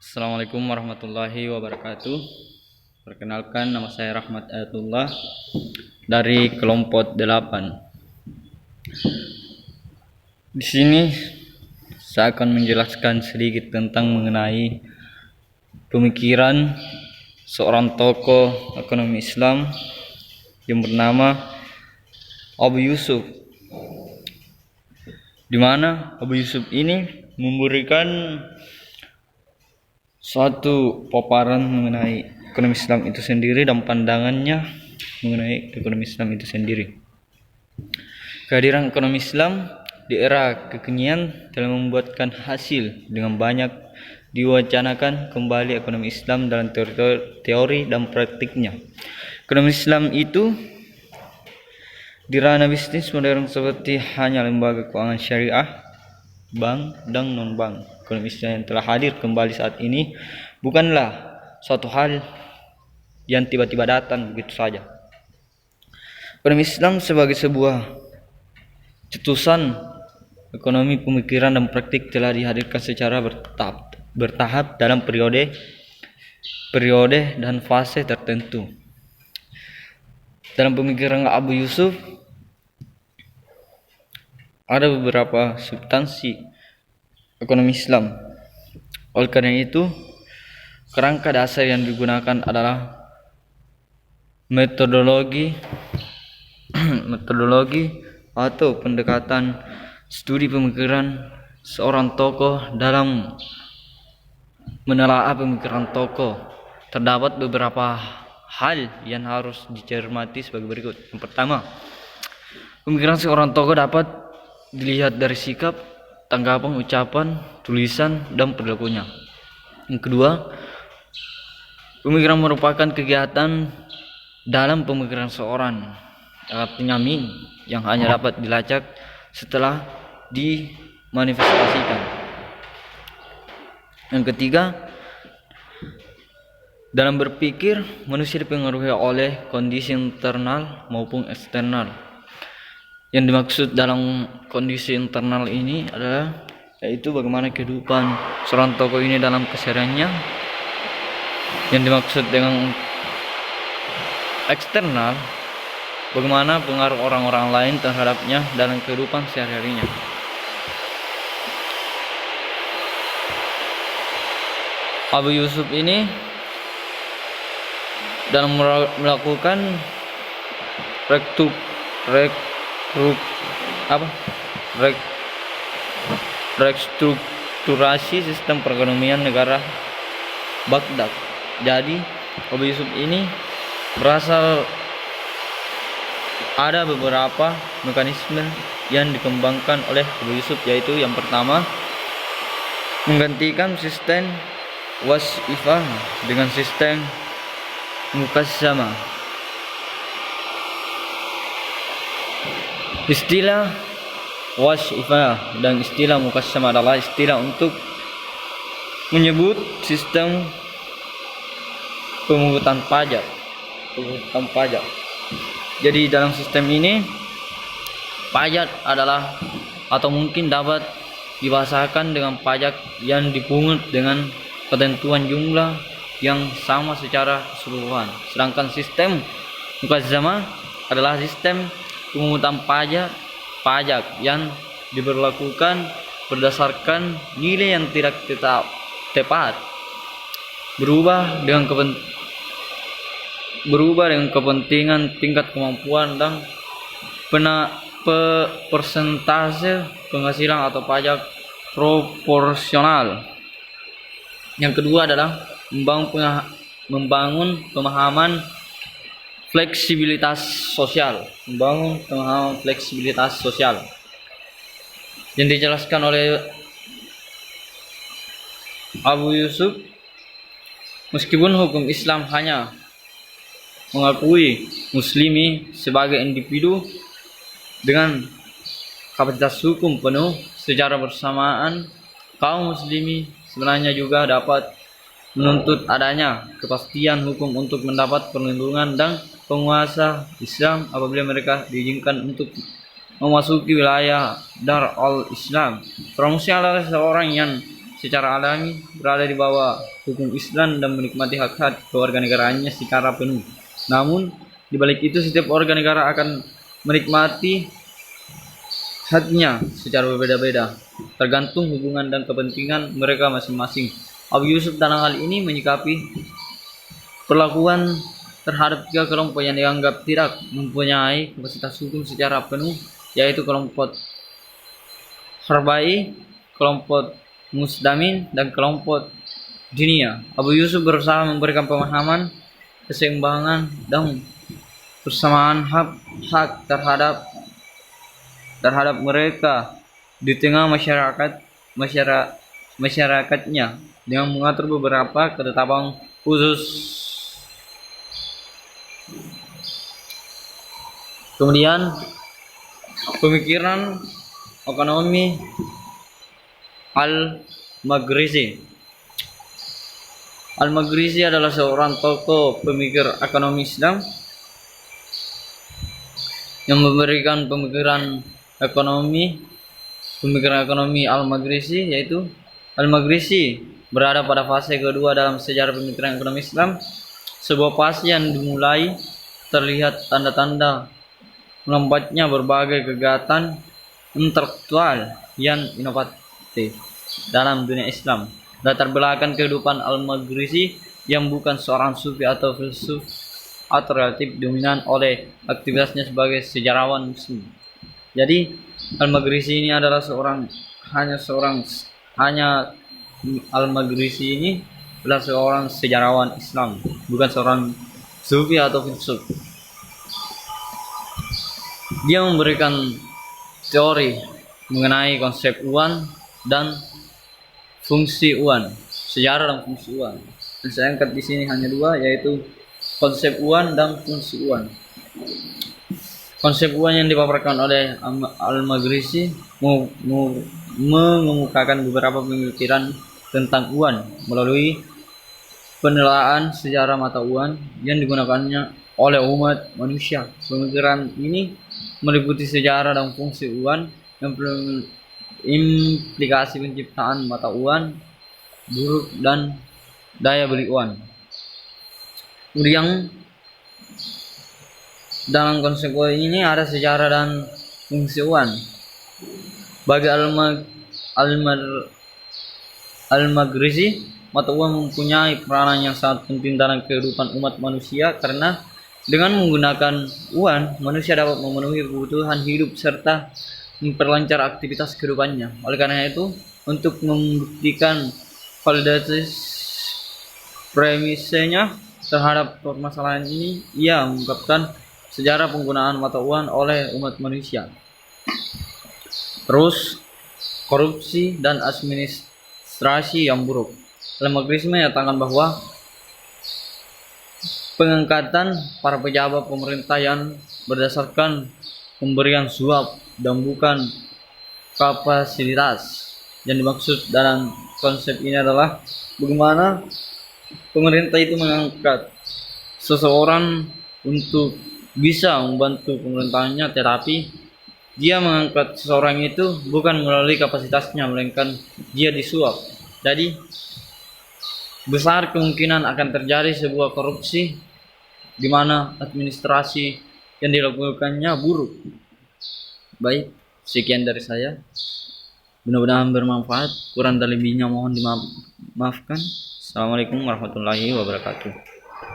Assalamualaikum warahmatullahi wabarakatuh. Perkenalkan, nama saya Rahmat Ayatullah dari kelompok 8. Di sini saya akan menjelaskan sedikit tentang mengenai pemikiran seorang tokoh ekonomi Islam yang bernama Abu Yusuf, di mana Abu Yusuf ini memberikan suatu paparan mengenai ekonomi Islam itu sendiri dan pandangannya mengenai ekonomi Islam itu sendiri. Kehadiran ekonomi Islam di era kekinian telah membuatkan hasil dengan banyak diwacanakan kembali ekonomi Islam dalam teori dan praktiknya. Ekonomi Islam itu di ranah bisnis modern seperti hanya lembaga keuangan syariah, bank dan non-bank. Ekonomi Islam yang telah hadir kembali saat ini bukanlah suatu hal yang tiba-tiba datang begitu saja. Ekonomi Islam sebagai sebuah cetusan ekonomi, pemikiran dan praktik telah dihadirkan secara bertahap dalam periode dan fase tertentu. Dalam pemikiran Abu Yusuf ada beberapa substansi ekonomi Islam. Oleh karena itu, kerangka dasar yang digunakan adalah metodologi atau pendekatan studi pemikiran seorang tokoh. Dalam menelaah pemikiran tokoh, terdapat beberapa hal yang harus dicermati sebagai berikut. Yang pertama, pemikiran seorang tokoh dapat dilihat dari sikap, tanggapan, ucapan, tulisan, dan perilakunya. Yang kedua, pemikiran merupakan kegiatan dalam pemikiran seorang, artinya yang hanya dapat dilacak setelah dimanifestasikan. Yang ketiga, dalam berpikir, manusia dipengaruhi oleh kondisi internal maupun eksternal. Yang dimaksud dalam kondisi internal ini adalah yaitu bagaimana kehidupan seorang tokoh ini dalam kesehariannya. Yang dimaksud dengan eksternal, bagaimana pengaruh orang-orang lain terhadapnya dalam kehidupan sehari-harinya. Abu Yusuf ini dalam melakukan restrukturasi sistem perekonomian negara Baghdad. Jadi Abu Yusuf ini berasal ada beberapa mekanisme yang dikembangkan oleh Abu Yusuf, yaitu yang pertama, menggantikan sistem wasifah dengan sistem mukassama. Istilah wasifah dan istilah mukassama adalah istilah untuk menyebut sistem pemungutan pajak. Jadi dalam sistem ini, pajak adalah atau mungkin dapat dibahasakan dengan pajak yang dipungut dengan ketentuan jumlah yang sama secara keseluruhan. Sedangkan sistem mukassama adalah sistem pemungutan pajak yang diberlakukan berdasarkan nilai yang tidak tepat, berubah dengan kepentingan, tingkat kemampuan, dan persentase penghasilan atau pajak proporsional. Yang kedua adalah membangun pemahaman fleksibilitas sosial. Yang dijelaskan oleh Abu Yusuf, meskipun hukum Islam hanya mengakui muslimi sebagai individu dengan kapasitas hukum penuh, secara bersamaan kaum muslimi sebenarnya juga dapat menuntut adanya kepastian hukum untuk mendapat perlindungan dan penguasa Islam apabila mereka diizinkan untuk memasuki wilayah Dar al-Islam. Seorang muslim adalah seorang yang secara alami berada di bawah hukum Islam dan menikmati hak-hak kewarganegaraannya secara penuh. Namun, di balik itu setiap warga negara akan menikmati haknya secara berbeda-beda, tergantung hubungan dan kepentingan mereka masing-masing. Abu Yusuf dalam hal ini menyikapi perlakuan terhadap tiga kelompok yang dianggap tidak mempunyai kapasitas hukum secara penuh, yaitu kelompok Harbai, kelompok Musdamin, dan kelompok Dinia. Abu Yusuf berusaha memberikan pemahaman, keseimbangan, dan persamaan hak terhadap mereka di tengah masyarakatnya dengan mengatur beberapa ketetapan khusus. Kemudian pemikiran ekonomi Al-Magrizi. Al-Magrizi adalah seorang tokoh pemikir ekonomi Islam yang memberikan pemikiran ekonomi Al-Magrizi, yaitu Al-Magrizi berada pada fase kedua dalam sejarah pemikiran ekonomi Islam, sebuah fase yang dimulai terlihat tanda-tanda melambatnya berbagai kegiatan intelektual yang inovatif dalam dunia Islam. Latar belakang kehidupan Al-Magrizi yang bukan seorang sufi atau filsuf atau relatif dominan oleh aktivitasnya sebagai sejarawan Muslim. Jadi Al-Magrizi ini adalah Al-Magrizi ini adalah seorang sejarawan Islam, bukan seorang sufi atau filsuf. Dia memberikan teori mengenai konsep uang dan fungsi uang, sejarah dan fungsi uang. Dan saya angkat di sini hanya dua, yaitu konsep uang dan fungsi uang. Konsep uang yang dipaparkan oleh Al-Magrizi mengemukakan beberapa pemikiran tentang uang melalui penilaian sejarah mata uang yang digunakannya oleh umat manusia. Pemikiran ini meliputi sejarah dan fungsi uang, implikasi penciptaan mata uang, buruk dan daya beli uang. Kemudian dalam konsep uang ini ada sejarah dan fungsi uang. Bagi Al-Magrizi, mata uang mempunyai peranan yang sangat penting dalam kehidupan umat manusia karena dengan menggunakan uang, manusia dapat memenuhi kebutuhan hidup serta memperlancar aktivitas kehidupannya. Oleh karena itu, untuk membuktikan validitas premisnya terhadap permasalahan ini, ia mengungkapkan sejarah penggunaan mata uang oleh umat manusia. Terus, korupsi dan administrasi yang buruk. Al-Magrizi menyatakan bahwa pengangkatan para pejabat pemerintah yang berdasarkan pemberian suap dan bukan kapasitas. Yang dimaksud dalam konsep ini adalah bagaimana pemerintah itu mengangkat seseorang untuk bisa membantu pemerintahannya, tetapi dia mengangkat seseorang itu bukan melalui kapasitasnya, melainkan dia disuap. Jadi besar kemungkinan akan terjadi sebuah korupsi di mana administrasi yang dilakukannya buruk. Baik, sekian dari saya. Mudah-mudahan bermanfaat. Kurang dan lebihnya mohon dimaafkan. Assalamualaikum warahmatullahi wabarakatuh.